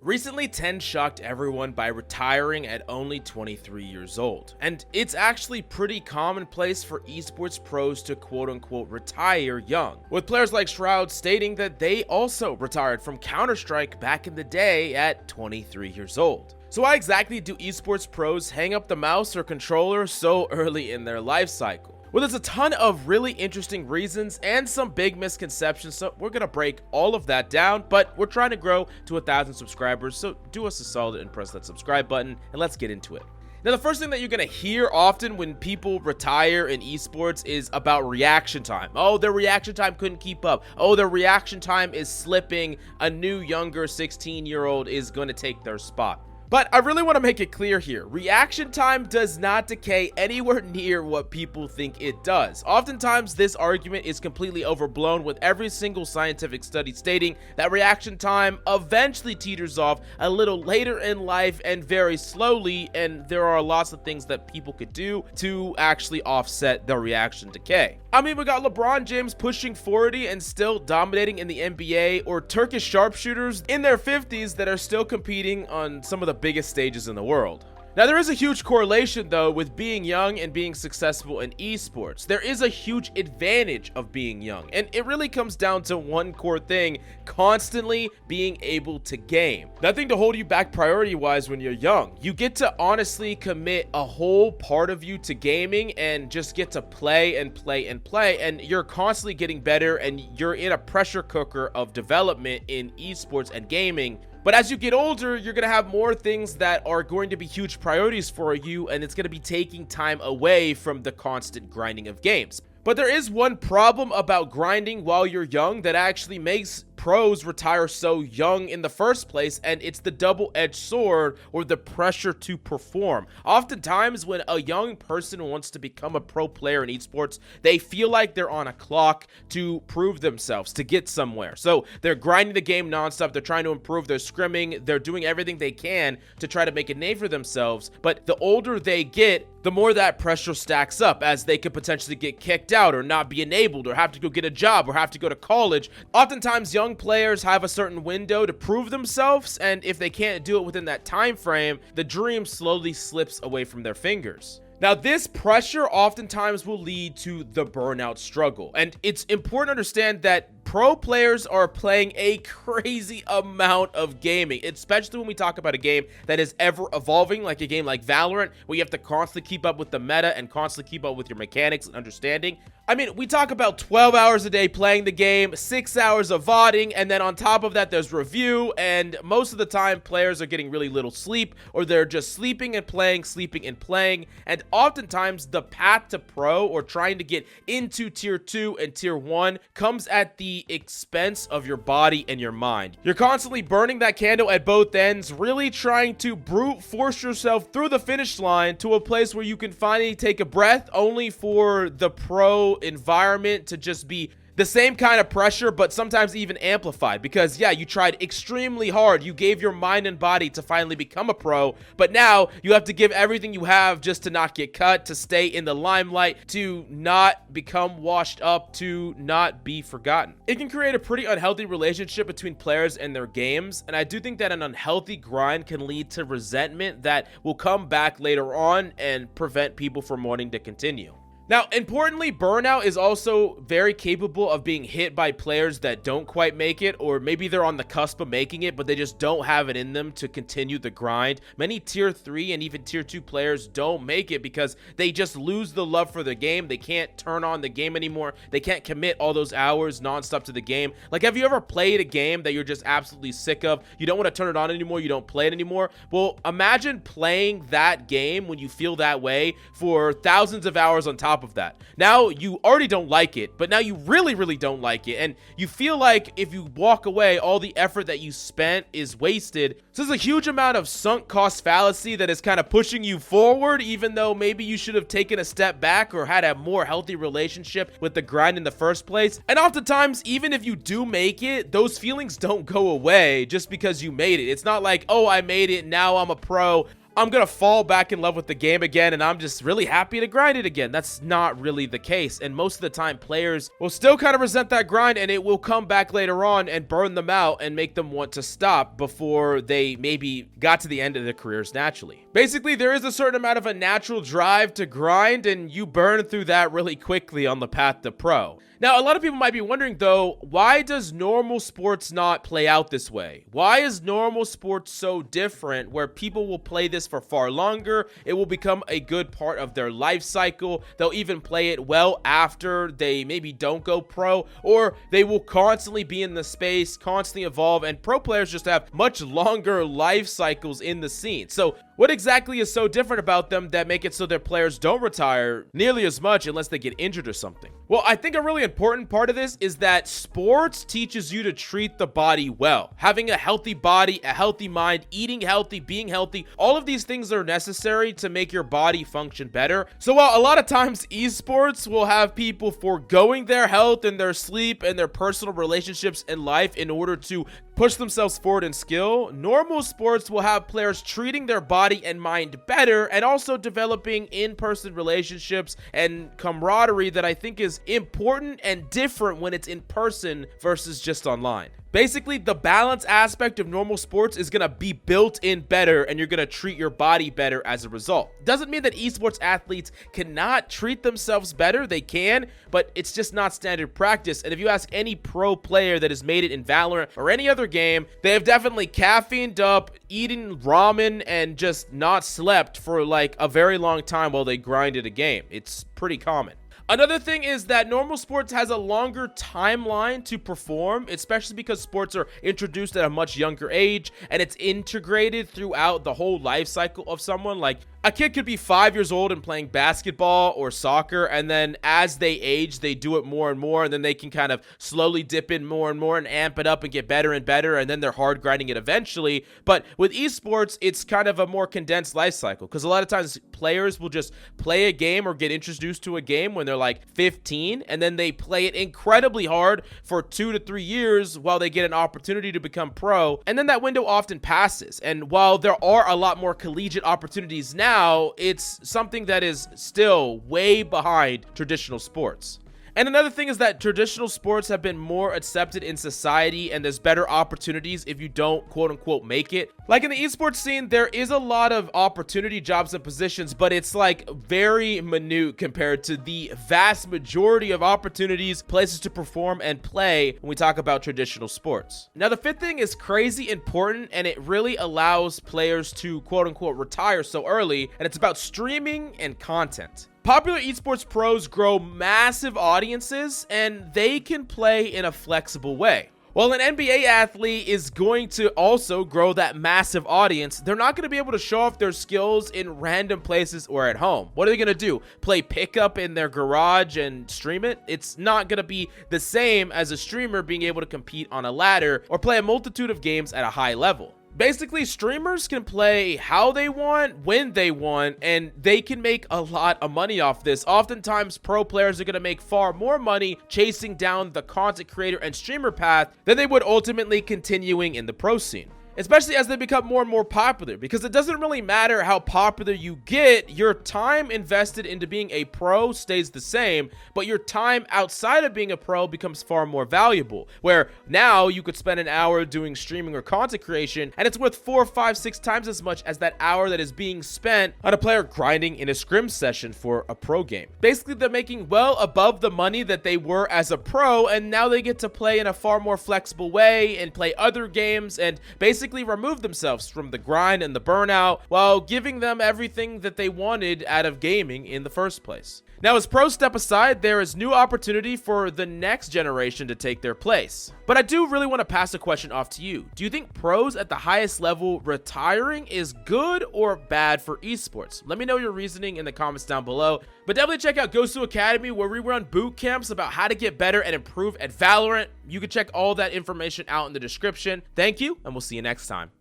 Recently, Ten shocked everyone by retiring at only 23 years old, and it's actually pretty commonplace for esports pros to quote-unquote retire young, with players like Shroud stating that they also retired from Counter-Strike back in the day at 23 years old. So why exactly do esports pros hang up the mouse or controller so early in their life cycle? Well, there's a ton of really interesting reasons and some big misconceptions, so we're gonna break all of that down, but we're trying to grow to 1,000 subscribers, so do us a solid and press that subscribe button, and let's get into it. Now, the first thing that you're gonna hear often when people retire in esports is about reaction time. Oh, their reaction time couldn't keep up. Oh, their reaction time is slipping. A new, younger 16-year-old is gonna take their spot. But I really want to make it clear here, reaction time does not decay anywhere near what people think it does. Oftentimes, this argument is completely overblown, with every single scientific study stating that reaction time eventually teeters off a little later in life and very slowly, and there are lots of things that people could do to actually offset the reaction decay. I mean, we got LeBron James pushing 40 and still dominating in the NBA, or Turkish sharpshooters in their 50s that are still competing on some of the biggest stages in the world. Now, there is a huge correlation, though, with being young and being successful in esports. There is a huge advantage of being young, and it really comes down to one core thing: constantly being able to game. Nothing to hold you back priority-wise when you're young. You get to honestly commit a whole part of you to gaming and just get to play and play and play, and you're constantly getting better, and you're in a pressure cooker of development in esports and gaming. But as you get older, you're going to have more things that are going to be huge priorities for you, and it's going to be taking time away from the constant grinding of games. But there is one problem about grinding while you're young that actually makes pros retire so young in the first place, and it's the double-edged sword, or the pressure to perform. Oftentimes, when a young person wants to become a pro player in esports, they feel like they're on a clock to prove themselves, to get somewhere. So they're grinding the game nonstop, they're trying to improve their scrimming, they're doing everything they can to try to make a name for themselves. But the older they get, the more that pressure stacks up, as they could potentially get kicked out or not be enabled or have to go get a job or have to go to college. Oftentimes, young players have a certain window to prove themselves, and if they can't do it within that time frame, the dream slowly slips away from their fingers. Now, this pressure oftentimes will lead to the burnout struggle, and it's important to understand that pro players are playing a crazy amount of gaming, especially when we talk about a game that is ever evolving, like a game like Valorant, where you have to constantly keep up with the meta and constantly keep up with your mechanics and understanding. I mean, we talk about 12 hours a day playing the game, 6 hours of VODing, and then on top of that, there's review, and most of the time, players are getting really little sleep, or they're just sleeping and playing, and oftentimes, the path to pro, or trying to get into tier 2 and tier 1, comes at the expense of your body and your mind. You're constantly burning that candle at both ends, really trying to brute force yourself through the finish line to a place where you can finally take a breath, only for the pro environment to just be the same kind of pressure, but sometimes even amplified, because yeah, you tried extremely hard, you gave your mind and body to finally become a pro, but now you have to give everything you have just to not get cut, to stay in the limelight, to not become washed up, to not be forgotten. It can create a pretty unhealthy relationship between players and their games, and I do think that an unhealthy grind can lead to resentment that will come back later on and prevent people from wanting to continue. Now, importantly, Burnout is also very capable of being hit by players that don't quite make it, or maybe they're on the cusp of making it, but they just don't have it in them to continue the grind. Many tier 3 and even tier 2 players don't make it because they just lose the love for the game. They can't turn on the game anymore. They can't commit all those hours nonstop to the game. Like, have you ever played a game that you're just absolutely sick of? You don't want to turn it on anymore. You don't play it anymore. Well, imagine playing that game when you feel that way for thousands of hours on top of that. Now you already don't like it, but now you really don't like it, and you feel like if you walk away, all the effort that you spent is wasted. So there's a huge amount of sunk cost fallacy that is kind of pushing you forward, even though maybe you should have taken a step back or had a more healthy relationship with the grind in the first place. And oftentimes, even if you do make it, those feelings don't go away just because you made it. It's not like, oh, I made it, now I'm a pro, I'm gonna fall back in love with the game again and I'm just really happy to grind it again. That's not really the case, and most of the time players will still kind of resent that grind and it will come back later on and burn them out and make them want to stop before they maybe got to the end of their careers naturally. Basically, there is a certain amount of a natural drive to grind and you burn through that really quickly on the path to pro. Now, a lot of people might be wondering, though, why does normal sports not play out this way? Why is normal sports so different where people will play this for far longer? It will become a good part of their life cycle. They'll even play it well after they maybe don't go pro, or they will constantly be in the space, constantly evolve, and pro players just have much longer life cycles in the scene. So what exactly is so different about them that make it so their players don't retire nearly as much unless they get injured or something? Well, I think a really important part of this is that sports teaches you to treat the body well. Having a healthy body, a healthy mind, eating healthy, being healthy, all of these things are necessary to make your body function better. So while a lot of times esports will have people foregoing their health and their sleep and their personal relationships in life in order to push themselves forward in skill, normal sports will have players treating their body and mind better and also developing in-person relationships and camaraderie that I think is important and different when it's in person versus just online. Basically, the balance aspect of normal sports is going to be built in better and you're going to treat your body better as a result. Doesn't mean that esports athletes cannot treat themselves better. They can, but it's just not standard practice. And if you ask any pro player that has made it in Valorant or any other game, they have definitely caffeined up, eaten ramen, and just not slept for like a very long time while they grinded a game. It's pretty common. Another thing is that normal sports has a longer timeline to perform, especially because sports are introduced at a much younger age and it's integrated throughout the whole life cycle of someone. Like a kid could be 5 years old and playing basketball or soccer, and then as they age, they do it more and more, and then they can kind of slowly dip in more and more and amp it up and get better and better, and then they're hard grinding it eventually. But with esports, it's kind of a more condensed life cycle because a lot of times players will just play a game or get introduced to a game when they're like 15, and then they play it incredibly hard for 2 to 3 years while they get an opportunity to become pro, and then that window often passes. And while there are a lot more collegiate opportunities now, it's something that is still way behind traditional sports. And another thing is that traditional sports have been more accepted in society and there's better opportunities if you don't quote unquote make it. Like in the esports scene, there is a lot of opportunity, jobs, and positions, but it's like very minute compared to the vast majority of opportunities, places to perform and play when we talk about traditional sports. Now, the fifth thing is crazy important and it really allows players to quote unquote retire so early, and it's about streaming and content. Popular esports pros grow massive audiences and they can play in a flexible way. While an NBA athlete is going to also grow that massive audience, they're not going to be able to show off their skills in random places or at home. What are they going to do? Play pickup in their garage and stream it? It's not going to be the same as a streamer being able to compete on a ladder or play a multitude of games at a high level. Basically, streamers can play how they want, when they want, and they can make a lot of money off this. Oftentimes, pro players are going to make far more money chasing down the content creator and streamer path than they would ultimately continuing in the pro scene. Especially as they become more and more popular, because it doesn't really matter how popular you get, your time invested into being a pro stays the same, but your time outside of being a pro becomes far more valuable, where now you could spend an hour doing streaming or content creation, and it's worth 4, 5, 6 times as much as that hour that is being spent on a player grinding in a scrim session for a pro game. Basically, they're making well above the money that they were as a pro, and now they get to play in a far more flexible way and play other games and basically remove themselves from the grind and the burnout while giving them everything that they wanted out of gaming in the first place. Now, as pros step aside, there is new opportunity for the next generation to take their place. But I do really want to pass a question off to you. Do you think pros at the highest level retiring is good or bad for esports? Let me know your reasoning in the comments down below. But definitely check out Gosu Academy, where we run boot camps about how to get better and improve at Valorant. You can check all that information out in the description. Thank you, and we'll see you next time.